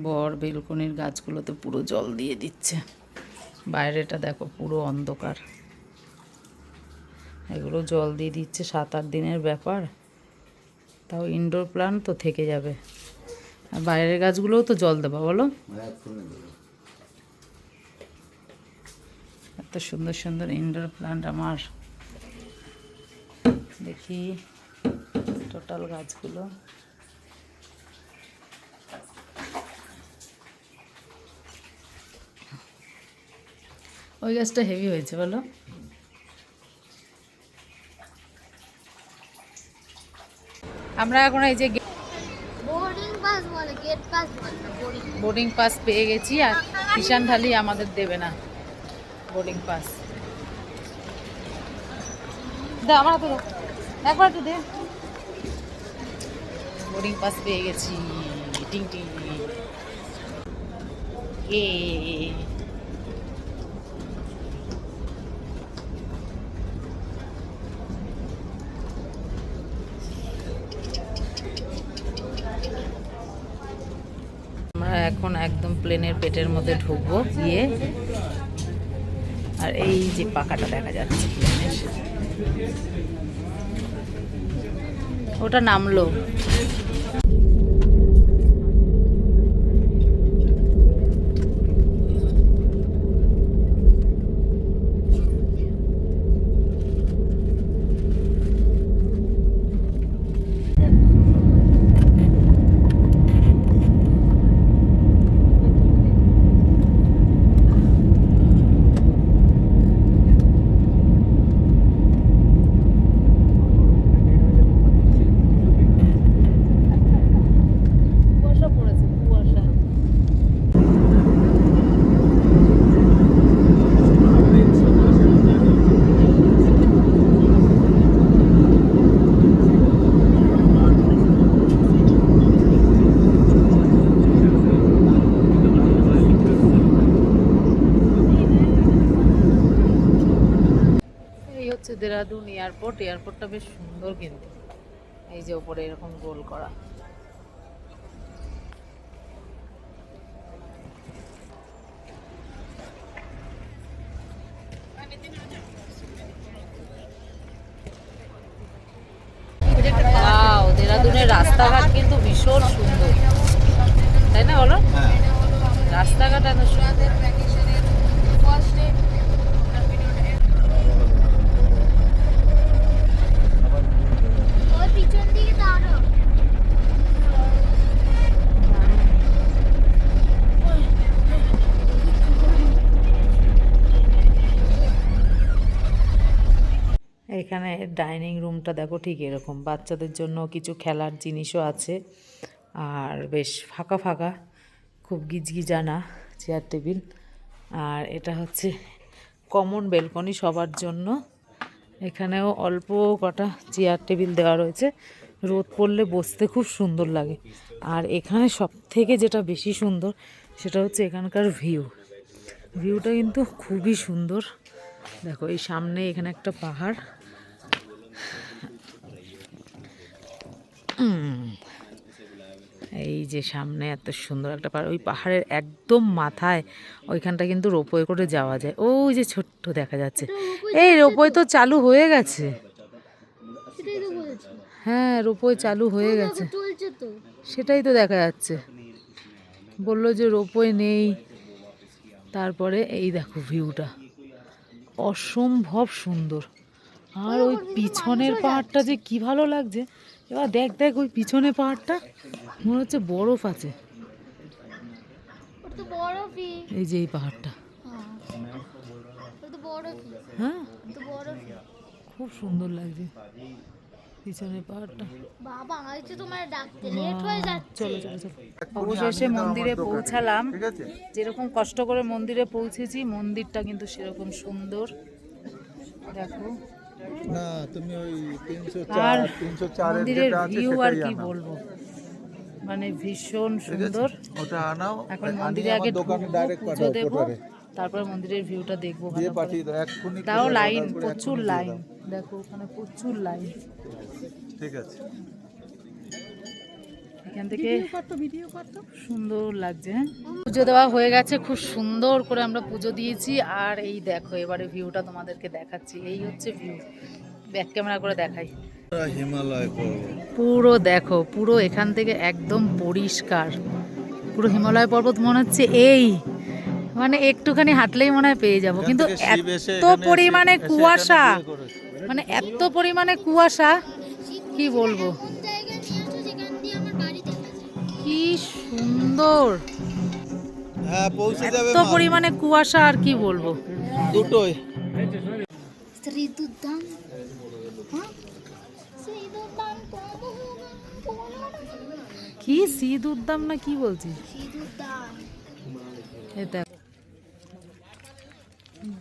বর বেলকনির গাছগুলোতে পুরো জল দিয়ে দিচ্ছে। বাইরেটা দেখো পুরো অন্ধকার, এগুলো জল দিয়ে দিচ্ছে। 7-8 দিনের ব্যাপার, তাও ইনডোর প্ল্যান্ট তো থেকে যাবে। আর বাইরের গাছগুলোও তো জল দেবা বলো। এত সুন্দর সুন্দর ইনডোর প্ল্যান্ট আমার। দেখি টোটাল গাছগুলো, ওই গাছটা হেভি হয়েছে বলো। আমরা এখন এই যে বোর্ডিং পাস পেয়ে গেছি, আর কিষান ঢালি আমাদের দেবে না বোর্ডিং পাস। দে আমার হাতে একবার তো দে। বোর্ডিং পাস পেয়ে গেছি। টিং টিং এ আমরা এখন একদম প্লেনের পেটের মধ্যে ঢুকবো গিয়ে। আর এই যে পাখাটা দেখা যাচ্ছে প্লেনের, ওটা নামলো। দেরাদুন এয়ারপোর্ট। এয়ারপোর্টটা বেশ সুন্দর, কিন্তু এই যে উপরে এরকম গোল করা। দেরাদুনের রাস্তাঘাট কিন্তু ভীষণ সুন্দর, তাই না বলো? রাস্তাঘাট এত সুন্দর। এখানে ডাইনিং রুমটা দেখো ঠিক এরকম, বাচ্চাদের জন্য কিছু খেলার জিনিসও আছে। আর বেশ ফাঁকা ফাঁকা, খুব গিজগিজা না, চেয়ার টেবিল। আর এটা হচ্ছে কমন বেলকনি সবার জন্য। এখানেও অল্প কটা চেয়ার টেবিল দেওয়া রয়েছে, রোদ পড়লে বসতে খুব সুন্দর লাগে। আর এখানে সব থেকে যেটা বেশি সুন্দর সেটা হচ্ছে এখানকার ভিউটা কিন্তু খুবই সুন্দর। দেখো এই সামনে এখানে একটা পাহাড়, এই যে সামনে এত সুন্দর একটা পাহাড়, ওই পাহাড়ের একদম মাথায় ওইখানটা কিন্তু রোপওয়ে করে যাওয়া যায়। ওই যে ছোট্ট দেখা যাচ্ছে, এই রোপওয়ে তো চালু হয়ে গেছে। হ্যাঁ রোপওয়ে চালু হয়ে গেছে, সেটাই তো দেখা যাচ্ছে। বললো যে রোপওয়ে নেই। তারপরে এই দেখো ভিউটা অসম্ভব সুন্দর। আর ওই পিছনের পাহাড়টা যে কি ভালো লাগছে। এবার দেখ দেখ ওই পিছনে পাহাড়টা মনে হচ্ছে বরফ আছে। এই যে এই পাহাড়টা, হ্যাঁ খুব সুন্দর লাগছে পিছনের পাহাড়টা। চলো চলো চলো। অবশেষে মন্দিরে পৌঁছালাম। যেরকম কষ্ট করে মন্দিরে পৌঁছেছি, মন্দিরটা কিন্তু সেরকম সুন্দর। দেখো না তুমি ওই 304 মন্দিরের ভিউ আর কি বলবো, মানে ভীষণ সুন্দর। ওটা আনাও, এখন মন্দিরে আগে পুজো দেবো, তারপর মন্দিরের ভিউটা দেখবো ভালো করে। তাও লাইন, প্রচুর লাইন, দেখো ওখানে প্রচুর লাইন। ঠিক আছে। এখান থেকে সুন্দর লাগছে। হ্যাঁ, পুজো দেওয়া হয়ে গেছে, খুব সুন্দর করে আমরা পুজো দিয়েছি। আর এই দেখো এবারে ভিউটা তোমাদেরকে দেখাচ্ছি। এই হচ্ছে ভিউ, ব্যাক ক্যামেরা করে দেখাই। হিমালয় পর্বত। পুরো দেখো, পুরো এখান থেকে একদম পরিষ্কার, পুরো হিমালয় পর্বত মনে হচ্ছে। এই মানে একটুখানি হাঁটলেই মনে হয় পেয়ে যাবো, কিন্তু এত পরিমাণে কুয়াশা, মানে এত পরিমাণে কুয়াশা কি বলবো। কি সুন্দর, হ্যাঁ পৌঁছে যাবে এত পরিমাণে কুয়াশা আর কি বলবো। দুটোই। কি শীত উদ্যাম না কি বলছিস? এটা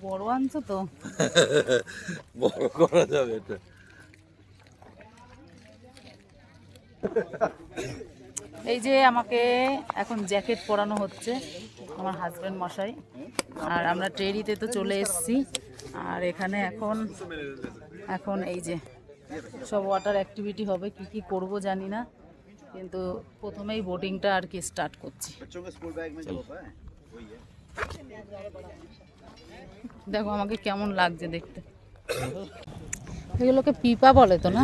বড় আনছো তো, বড় করা যাবে এটা। এই যে আমাকে এখন জ্যাকেট পরানো হচ্ছে আমার হাজবেন্ড মশাই। আর আমরা ট্রেরিতে তো চলে এসেছি। আর এখানে এখন এই যে সব ওয়াটার অ্যাক্টিভিটি হবে, কি কি করব জানি না, কিন্তু প্রথমেই বোটিংটা আর কি স্টার্ট করছি। দেখো আমাকে কেমন লাগছে দেখতে। এগুলোকে পিপা বলে তো না?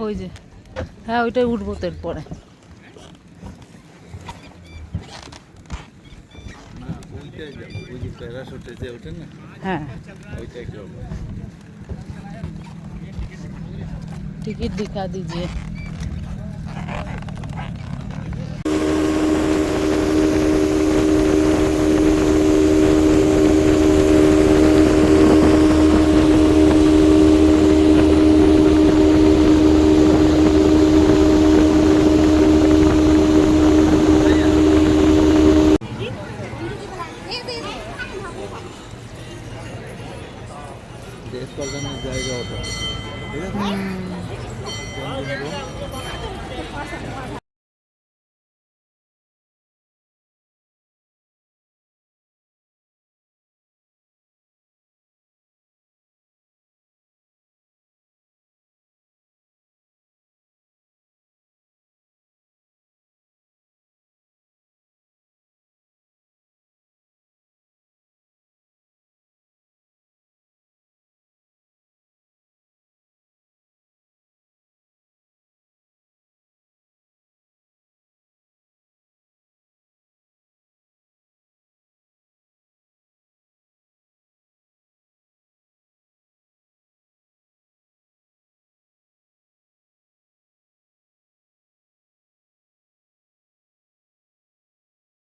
ওই যে, হ্যাঁ ওইটাই উঠবো তো এরপরে। হ্যাঁ टिकट दिखा दीजिए। দেশ কল্যাণের জায়গা ওটা, ঠিক আছে।